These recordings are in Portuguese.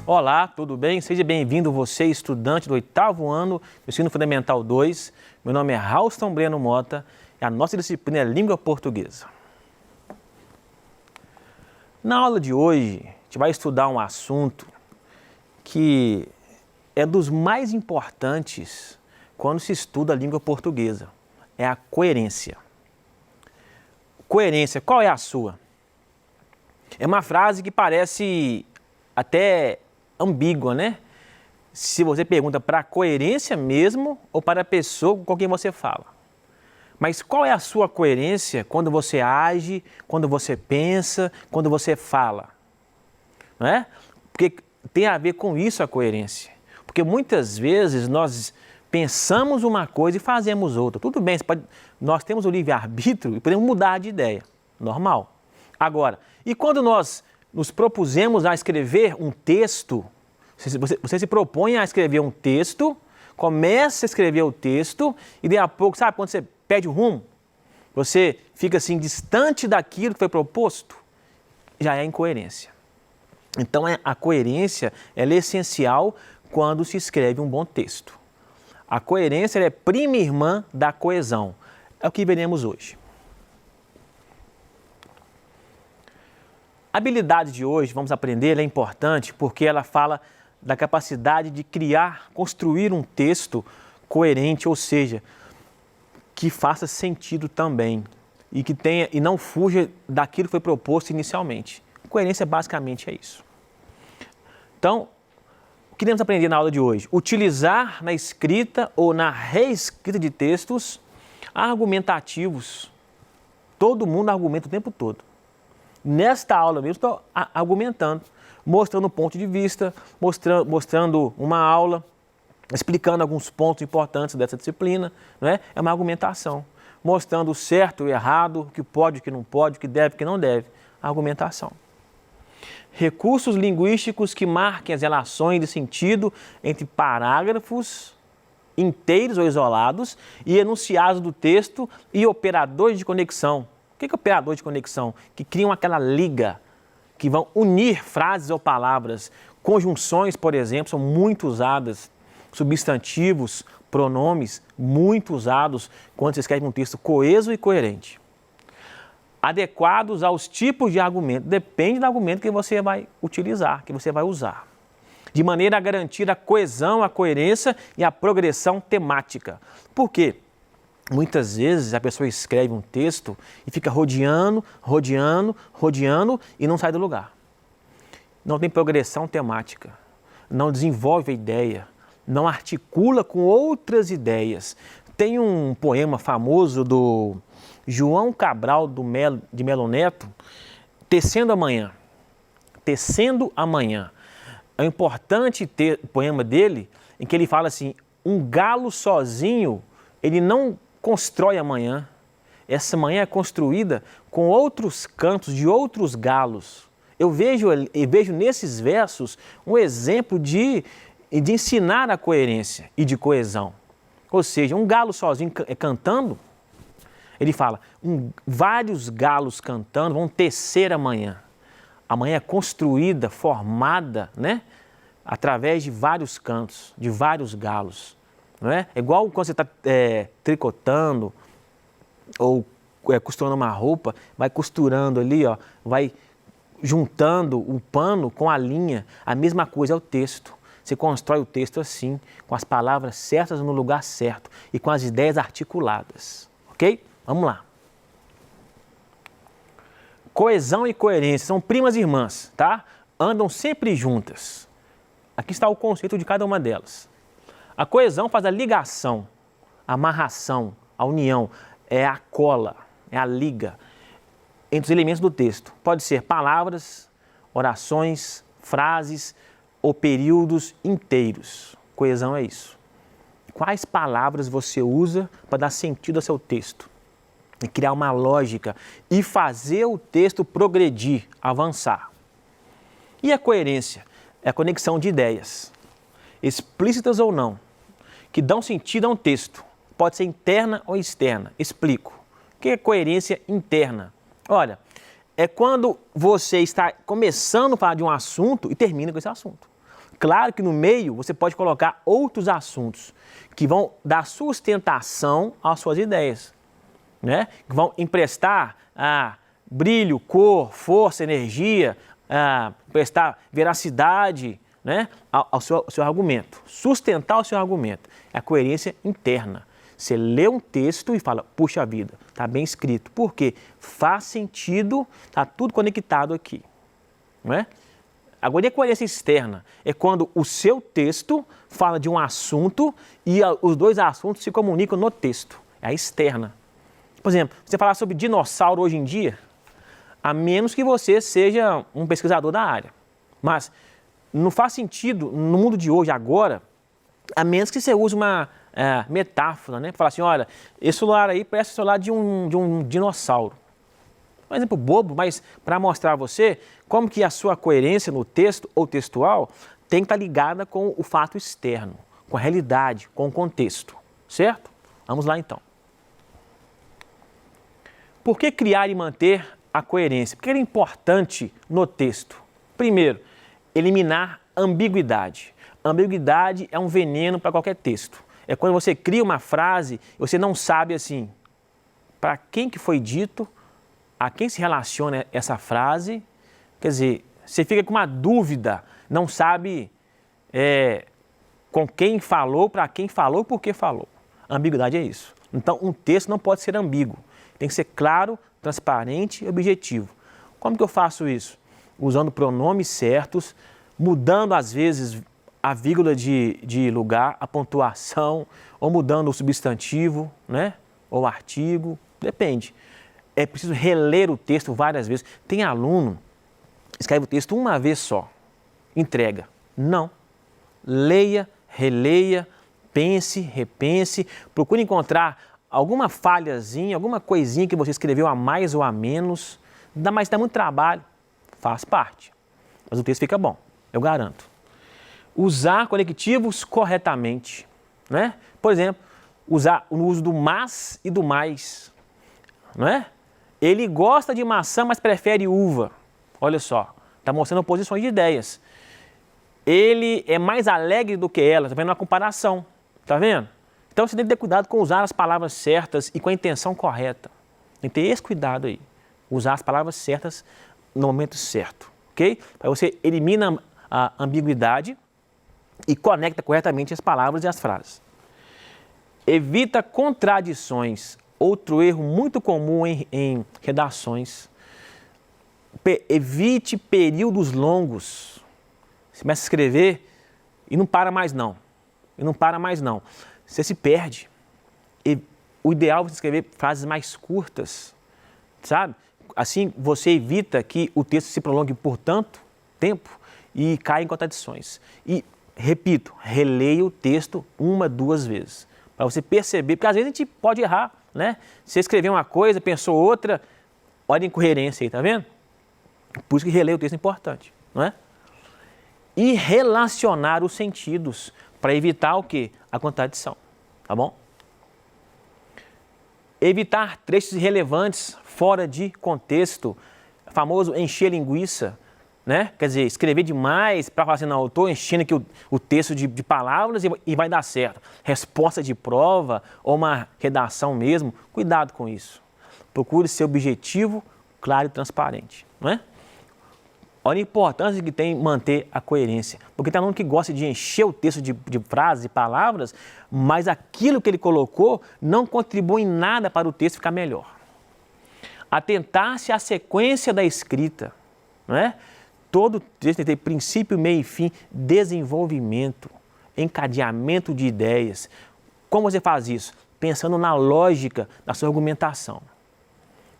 Olá, tudo bem? Seja bem-vindo você, estudante do 8º ano do Ensino Fundamental 2. Meu nome é Raulston Breno Mota e a nossa disciplina é Língua Portuguesa. Na aula de hoje, a gente vai estudar um assunto que é dos mais importantes quando se estuda a língua portuguesa. É a coerência. Coerência, qual é a sua? É uma frase que parece até ambígua, né? Se você pergunta para a coerência mesmo ou para a pessoa com quem você fala. Mas qual é a sua coerência quando você age, quando você pensa, quando você fala? Não é? Porque tem a ver com isso a coerência. Porque muitas vezes nós pensamos uma coisa e fazemos outra. Tudo bem, nós temos o livre-arbítrio e podemos mudar de ideia. Normal. Agora, e quando nós nos propusemos a escrever um texto, você se propõe a escrever um texto, começa a escrever o texto e daí a pouco, sabe quando você perde o rumo? Você fica assim distante daquilo que foi proposto? Já é incoerência. Então a coerência ela é essencial quando se escreve um bom texto. A coerência ela é prima irmã da coesão. É o que veremos hoje. A habilidade de hoje, vamos aprender, ela é importante porque ela fala da capacidade de criar, construir um texto coerente, ou seja, que faça sentido também e que tenha e não fuja daquilo que foi proposto inicialmente. Coerência basicamente é isso. Então, o que devemos aprender na aula de hoje? Utilizar na escrita ou na reescrita de textos argumentativos. Todo mundo argumenta o tempo todo. Nesta aula mesmo estou argumentando, mostrando um ponto de vista, mostrando uma aula, explicando alguns pontos importantes dessa disciplina, não é? É uma argumentação, mostrando o certo e o errado, o que pode, o que não pode, o que deve, o que não deve. Argumentação. Recursos linguísticos que marquem as relações de sentido entre parágrafos inteiros ou isolados e enunciados do texto e operadores de conexão. O que é operador de conexão? Que criam aquela liga, que vão unir frases ou palavras. Conjunções, por exemplo, são muito usadas. Substantivos, pronomes, muito usados quando se escreve um texto coeso e coerente. Adequados aos tipos de argumento. Depende do argumento que você vai utilizar, que você vai usar. De maneira a garantir a coesão, a coerência e a progressão temática. Por quê? Muitas vezes a pessoa escreve um texto e fica rodeando e não sai do lugar. Não tem progressão temática, não desenvolve a ideia, não articula com outras ideias. Tem um poema famoso do João Cabral de Melo Neto, Tecendo Amanhã. Tecendo Amanhã. É um importante poema dele em que ele fala assim, um galo sozinho, ele não constrói amanhã. Essa manhã é construída com outros cantos de outros galos. Eu vejo nesses versos um exemplo de ensinar a coerência e de coesão. Ou seja, um galo sozinho cantando, ele fala, vários galos cantando vão tecer amanhã. Amanhã é construída, formada, né? Através de vários cantos, de vários galos. Não é? É igual quando você está tricotando ou costurando uma roupa, vai costurando ali, ó, vai juntando o pano com a linha. A mesma coisa é o texto. Você constrói o texto assim, com as palavras certas no lugar certo e com as ideias articuladas. Ok? Vamos lá. Coesão e coerência são primas irmãs, tá? Andam sempre juntas. Aqui está o conceito de cada uma delas. A coesão faz a ligação, a amarração, a união, é a cola, é a liga entre os elementos do texto. Pode ser palavras, orações, frases ou períodos inteiros. Coesão é isso. Quais palavras você usa para dar sentido ao seu texto? E criar uma lógica e fazer o texto progredir, avançar. E a coerência? É a conexão de ideias, explícitas ou não, que dão sentido a um texto. Pode ser interna ou externa. Explico. O que é coerência interna? Olha, é quando você está começando a falar de um assunto e termina com esse assunto. Claro que no meio você pode colocar outros assuntos que vão dar sustentação às suas ideias, né? Que vão emprestar brilho, cor, força, energia, emprestar veracidade, né? ao seu argumento, sustentar o seu argumento. É a coerência interna. Você lê um texto e fala, puxa vida, está bem escrito. Por quê? Faz sentido, está tudo conectado aqui. Não é? Agora, e a coerência externa? É quando o seu texto fala de um assunto e os dois assuntos se comunicam no texto. É a externa. Por exemplo, você falar sobre dinossauro hoje em dia, a menos que você seja um pesquisador da área. Mas não faz sentido no mundo de hoje, agora, a menos que você use uma metáfora, né? Para falar assim, olha, esse celular aí parece o celular de um dinossauro. Um exemplo bobo, mas para mostrar a você como que a sua coerência no texto ou textual tem que estar ligada com o fato externo, com a realidade, com o contexto, certo? Vamos lá então. Por que criar e manter a coerência? Porque é importante no texto. Primeiro, eliminar ambiguidade. Ambiguidade é um veneno para qualquer texto. É quando você cria uma frase e você não sabe assim, para quem que foi dito, a quem se relaciona essa frase. Quer dizer, você fica com uma dúvida, não sabe com quem falou, para quem falou, por que falou. A ambiguidade é isso. Então, um texto não pode ser ambíguo. Tem que ser claro, transparente e objetivo. Como que eu faço isso? Usando pronomes certos, mudando às vezes a vírgula de lugar, a pontuação, ou mudando o substantivo, né? Ou o artigo, depende. É preciso reler o texto várias vezes. Tem aluno que escreve o texto uma vez só, entrega. Não. Leia, releia, pense, repense, procure encontrar alguma falhazinha, alguma coisinha que você escreveu a mais ou a menos, mas dá muito trabalho, faz parte. Mas o texto fica bom, eu garanto. Usar conectivos corretamente, né? Por exemplo, usar o uso do mas e do mais, não é? Ele gosta de maçã, mas prefere uva. Olha só, está mostrando oposições de ideias. Ele é mais alegre do que ela, está vendo uma comparação, está vendo? Então você tem que ter cuidado com usar as palavras certas e com a intenção correta. Tem que ter esse cuidado aí, usar as palavras certas no momento certo, ok? Aí você elimina a ambiguidade e conecta corretamente as palavras e as frases. Evita contradições. Outro erro muito comum em redações. Evite períodos longos. Você começa a escrever e não para mais não. Você se perde. O ideal é você escrever frases mais curtas, sabe? Assim você evita que o texto se prolongue por tanto tempo e caia em contradições. E, repito, releia o texto 1, 2 vezes, para você perceber, porque às vezes a gente pode errar, né? Você escreveu uma coisa, pensou outra, olha a incoerência aí, tá vendo? Por isso que reler o texto é importante, não é? E relacionar os sentidos, para evitar o quê? A contradição, tá bom? Evitar trechos irrelevantes, fora de contexto, famoso encher linguiça, né? Quer dizer, escrever demais para falar assim, não, eu estou enchendo aqui o texto de palavras e vai dar certo. Resposta de prova ou uma redação mesmo, cuidado com isso. Procure ser objetivo, claro e transparente, não é? Olha a importância que tem manter a coerência, porque tem aluno que gosta de encher o texto de frases e palavras, mas aquilo que ele colocou não contribui em nada para o texto ficar melhor. Atentar-se à sequência da escrita, não é? Todo texto tem que ter princípio, meio e fim, desenvolvimento, encadeamento de ideias. Como você faz isso? Pensando na lógica da sua argumentação.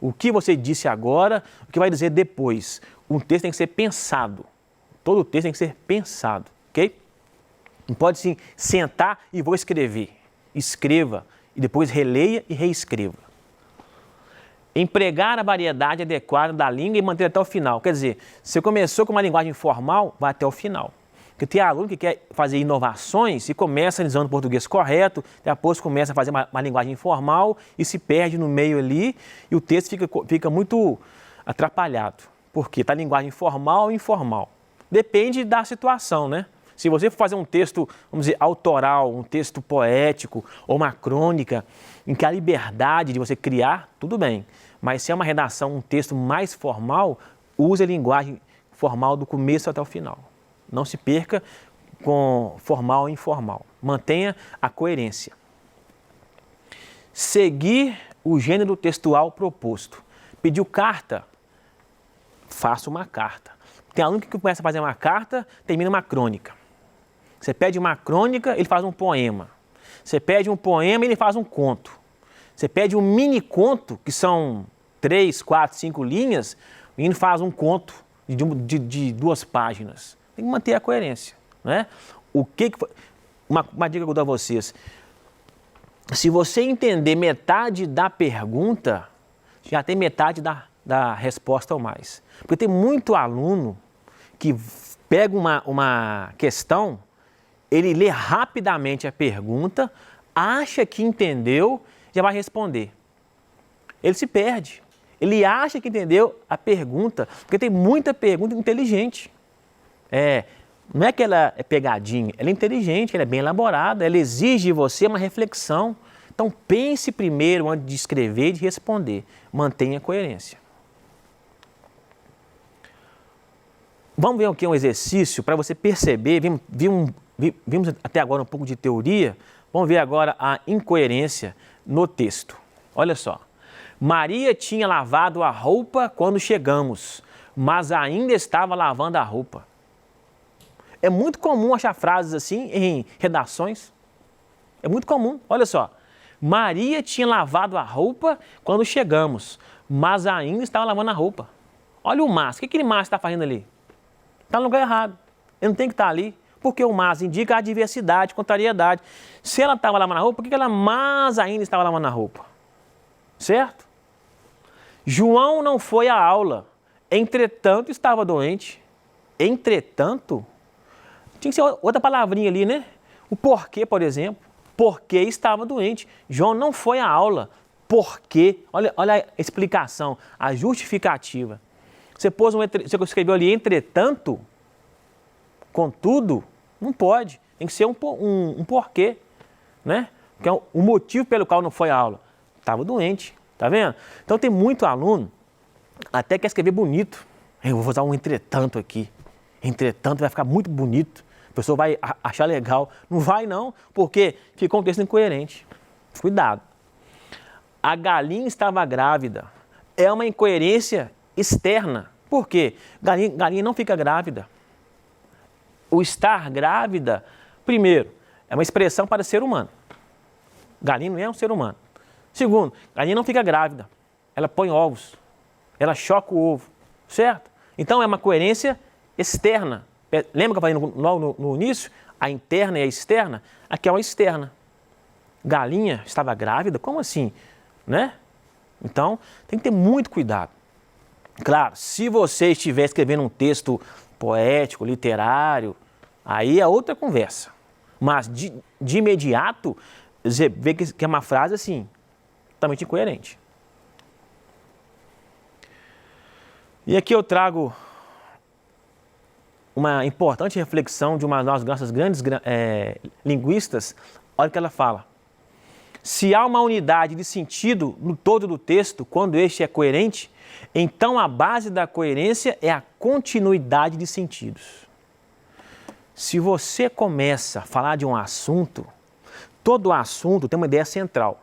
O que você disse agora, o que vai dizer depois. Um texto tem que ser pensado. Todo texto tem que ser pensado, ok? Não pode sim sentar e vou escrever. Escreva e depois releia e reescreva. Empregar a variedade adequada da língua e manter até o final. Quer dizer, você começou com uma linguagem formal, vai até o final. Porque tem aluno que quer fazer inovações e começa usando o português correto, depois começa a fazer uma linguagem informal e se perde no meio ali e o texto fica muito atrapalhado. Por quê? Está linguagem formal ou informal. Depende da situação, né? Se você for fazer um texto, vamos dizer, autoral, um texto poético ou uma crônica, em que há liberdade de você criar, tudo bem. Mas se é uma redação, um texto mais formal, use a linguagem formal do começo até o final. Não se perca com formal e informal. Mantenha a coerência. Seguir o gênero textual proposto. Pediu carta? Faça uma carta. Tem aluno que começa a fazer uma carta, termina uma crônica. Você pede uma crônica, ele faz um poema. Você pede um poema, ele faz um conto. Você pede um mini conto, que são 3, 4, 5 linhas, e ele faz um conto de 2 páginas. Tem que manter a coerência, né? Uma dica que eu dou a vocês. Se você entender metade da pergunta, já tem metade da resposta ou mais. Porque tem muito aluno que pega uma questão, ele lê rapidamente a pergunta, acha que entendeu, já vai responder. Ele se perde. Ele acha que entendeu a pergunta, porque tem muita pergunta inteligente. Não é que ela é pegadinha, ela é inteligente, ela é bem elaborada, ela exige de você uma reflexão. Então pense primeiro antes de escrever e de responder. Mantenha a coerência. Vamos ver aqui um exercício para você perceber, vimos até agora um pouco de teoria, vamos ver agora a incoerência no texto. Olha só. Maria tinha lavado a roupa quando chegamos, mas ainda estava lavando a roupa. É muito comum achar frases assim em redações. É muito comum. Olha só. Maria tinha lavado a roupa quando chegamos, mas ainda estava lavando a roupa. Olha o mas. O que aquele mas está fazendo ali? Está no lugar errado. Ele não tem que estar ali. Porque o mas indica a adversidade, contrariedade. Se ela estava lavando a roupa, por que ela mas ainda estava lavando a roupa? Certo? João não foi à aula, entretanto estava doente. Entretanto? Tinha que ser outra palavrinha ali, né? O porquê, por exemplo. Porque estava doente. João não foi à aula. Porque, olha a explicação, a justificativa. Você escreveu ali entretanto, contudo, não pode. Tem que ser um porquê, né? Que é o motivo pelo qual não foi à aula. Estava doente, tá vendo? Então tem muito aluno, até quer escrever bonito. Eu vou usar um entretanto aqui. Entretanto vai ficar muito bonito. A pessoa vai achar legal. Não vai não, porque ficou um texto incoerente. Cuidado. A galinha estava grávida. É uma incoerência externa. Por quê? Galinha não fica grávida. O estar grávida, primeiro, é uma expressão para ser humano. Galinha não é um ser humano. Segundo, galinha não fica grávida. Ela põe ovos. Ela choca o ovo. Certo? Então é uma coerência externa. Lembra que eu falei logo no início? A interna e a externa? Aqui é uma externa. Galinha estava grávida? Como assim? Né? Então, tem que ter muito cuidado. Claro, se você estiver escrevendo um texto poético, literário, aí é outra conversa. Mas, de imediato, você vê que é uma frase assim, totalmente incoerente. E aqui eu trago uma importante reflexão de uma das nossas grandes linguistas. Olha o que ela fala. Se há uma unidade de sentido no todo do texto, quando este é coerente, então a base da coerência é a continuidade de sentidos. Se você começa a falar de um assunto, todo assunto tem uma ideia central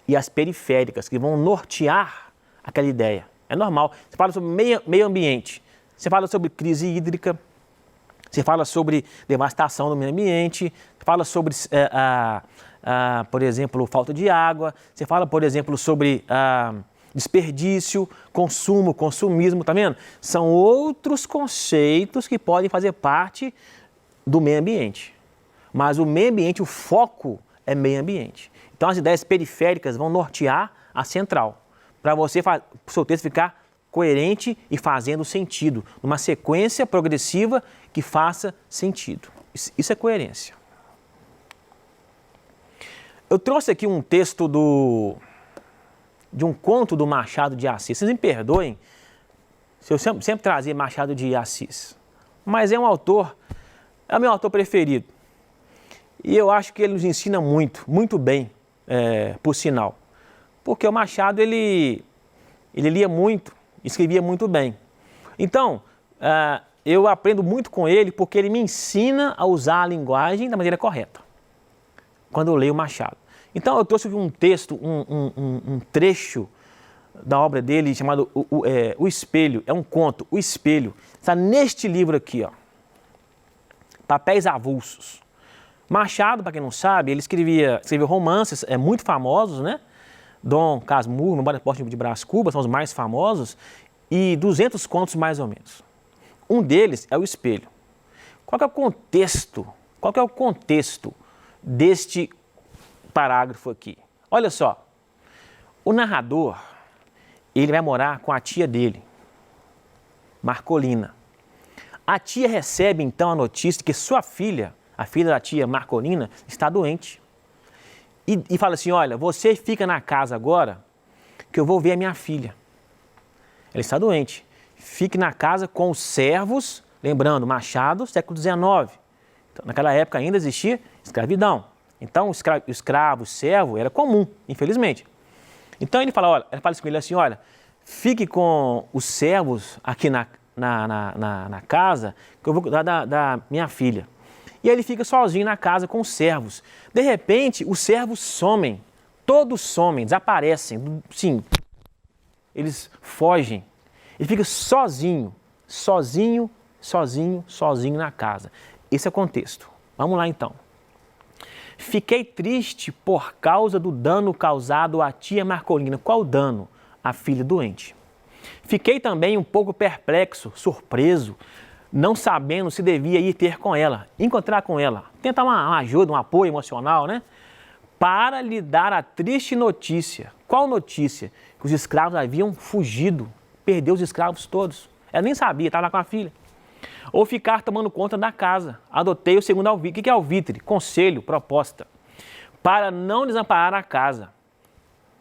e as periféricas que vão nortear aquela ideia. É normal. Você fala sobre meio ambiente, você fala sobre crise hídrica, você fala sobre devastação do meio ambiente, você fala sobre, por exemplo, falta de água, você fala, por exemplo, sobre desperdício, consumo, consumismo, tá vendo? São outros conceitos que podem fazer parte do meio ambiente. Mas o meio ambiente, o foco é meio ambiente. Então as ideias periféricas vão nortear a central, para você, o seu texto ficar coerente e fazendo sentido, numa sequência progressiva que faça sentido. Isso é coerência. Eu trouxe aqui um texto de um conto do Machado de Assis. Vocês me perdoem se eu sempre trazer Machado de Assis, mas é um autor É o meu autor preferido. E eu acho que ele nos ensina muito, muito bem, por sinal. Porque o Machado, ele lia muito, escrevia muito bem. Então, eu aprendo muito com ele porque ele me ensina a usar a linguagem da maneira correta, quando eu leio Machado. Então, eu trouxe um texto, um trecho da obra dele chamado O Espelho, é um conto, O Espelho. Está neste livro aqui, ó, Papéis Avulsos. Machado, para quem não sabe, ele escreveu romances muito famosos, né? Dom Casmurro, Memória Forte de Brás Cubas, são os mais famosos, e 200 contos mais ou menos. Um deles é O Espelho. Qual que é o contexto? Qual que é o contexto deste parágrafo aqui? Olha só, o narrador, ele vai morar com a tia dele, Marcolina. A tia recebe então a notícia de que sua filha, a filha da tia Marcolina, está doente. E fala assim, olha, você fica na casa agora que eu vou ver a minha filha. Ela está doente. Fique na casa com os servos, lembrando, Machado, século XIX. Então, naquela época ainda existia escravidão. Então, o escravo, o servo, era comum, infelizmente. Então, ela fala com ele assim, olha, fique com os servos aqui na casa, que eu vou cuidar da minha filha. E aí ele fica sozinho na casa com os servos. De repente, os servos somem, todos somem, desaparecem, sim, eles fogem. Ele fica sozinho na casa. Esse é o contexto. Vamos lá então. Fiquei triste por causa do dano causado à tia Marcolina. Qual dano? A filha doente. Fiquei também um pouco perplexo, surpreso, não sabendo se devia ir ter com ela, encontrar com ela, tentar uma ajuda, um apoio emocional, né? Para lhe dar a triste notícia. Qual notícia? Que os escravos haviam fugido, perdeu os escravos todos. Ela nem sabia, estava lá com a filha. Ou ficar tomando conta da casa. Adotei o segundo alvitre. O que é alvitre? Conselho, proposta. Para não desamparar a casa.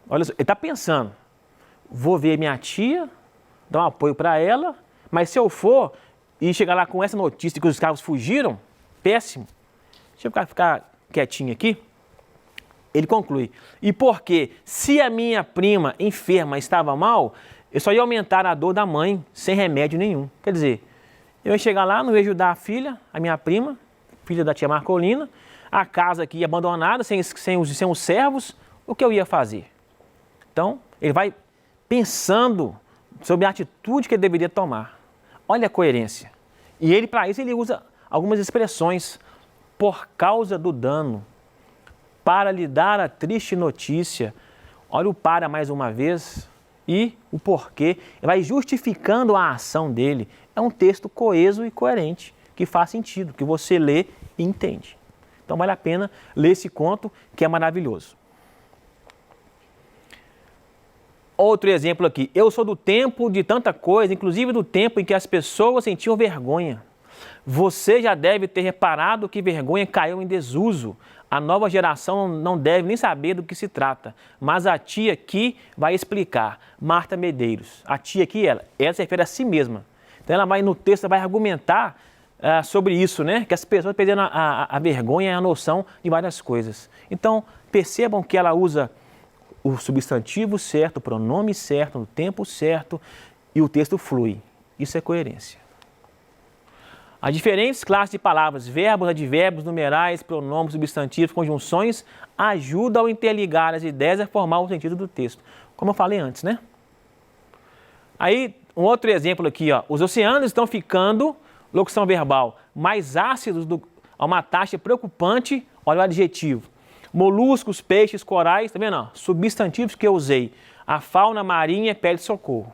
Olha só, ele está pensando, vou ver minha tia, dar um apoio para ela, mas se eu for e chegar lá com essa notícia de que os escravos fugiram, péssimo. Deixa eu ficar quietinho aqui. Ele conclui, e porque se a minha prima enferma estava mal, eu só ia aumentar a dor da mãe sem remédio nenhum. Quer dizer, eu ia chegar lá, não ia ajudar a filha, a minha prima, filha da tia Marcolina, a casa aqui abandonada, sem os servos, o que eu ia fazer? Então, ele vai pensando sobre a atitude que ele deveria tomar. Olha a coerência. E ele, para isso, ele usa algumas expressões. Por causa do dano, para lhe dar a triste notícia. Olha o para mais uma vez e o porquê. Ele vai justificando a ação dele. É um texto coeso e coerente, que faz sentido, que você lê e entende. Então vale a pena ler esse conto, que é maravilhoso. Outro exemplo aqui. Eu sou do tempo de tanta coisa, inclusive do tempo em que as pessoas sentiam vergonha. Você já deve ter reparado que vergonha caiu em desuso. A nova geração não deve nem saber do que se trata. Mas a tia aqui vai explicar. Marta Medeiros. A tia aqui, ela se refere a si mesma. Então ela vai no texto, vai argumentar sobre isso, né? Que as pessoas perderam a vergonha e a noção de várias coisas. Então percebam que ela usa o substantivo certo, o pronome certo, no tempo certo e o texto flui. Isso é coerência. As diferentes classes de palavras, verbos, advérbios, numerais, pronomes, substantivos, conjunções, ajudam ao interligar as ideias e a formar o sentido do texto. Como eu falei antes, né? Aí, um outro exemplo aqui, ó. Os oceanos estão ficando, locução verbal, mais ácidos a uma taxa preocupante, olha o adjetivo. Moluscos, peixes, corais, tá vendo? Ó? Substantivos que eu usei. A fauna marinha pede socorro.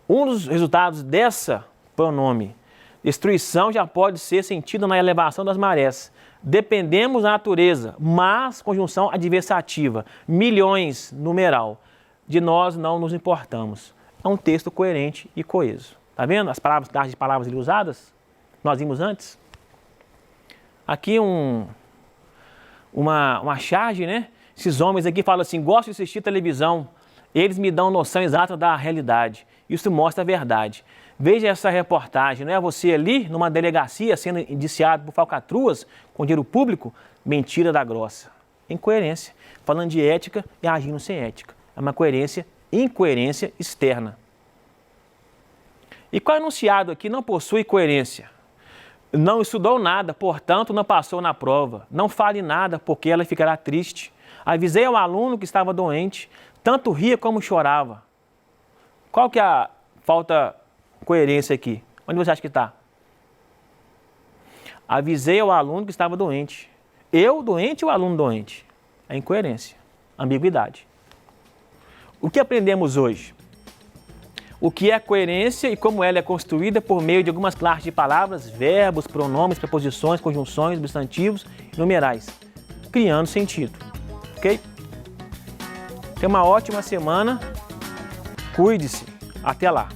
Um dos resultados dessa pronome, destruição, já pode ser sentido na elevação das marés. Dependemos da natureza, mas conjunção adversativa, milhões, numeral. De nós não nos importamos. É um texto coerente e coeso. Tá vendo as classes de palavras ali usadas? Nós vimos antes. Aqui uma charge, né? Esses homens aqui falam assim, gosto de assistir televisão, eles me dão noção exata da realidade. Isso mostra a verdade. Veja essa reportagem, não é você ali numa delegacia sendo indiciado por falcatruas com dinheiro público? Mentira da grossa. Incoerência. Falando de ética e agindo sem ética. É uma incoerência externa. E qual enunciado aqui não possui coerência? Não estudou nada, portanto não passou na prova. Não fale nada, porque ela ficará triste. Avisei ao aluno que estava doente, tanto ria como chorava. Qual que é a falta coerência aqui? Onde você acha que está? Avisei ao aluno que estava doente. Eu doente ou o aluno doente? É incoerência, ambiguidade. O que aprendemos hoje? O que é coerência e como ela é construída por meio de algumas classes de palavras, verbos, pronomes, preposições, conjunções, substantivos e numerais, criando sentido. Ok? Tenha uma ótima semana. Cuide-se. Até lá.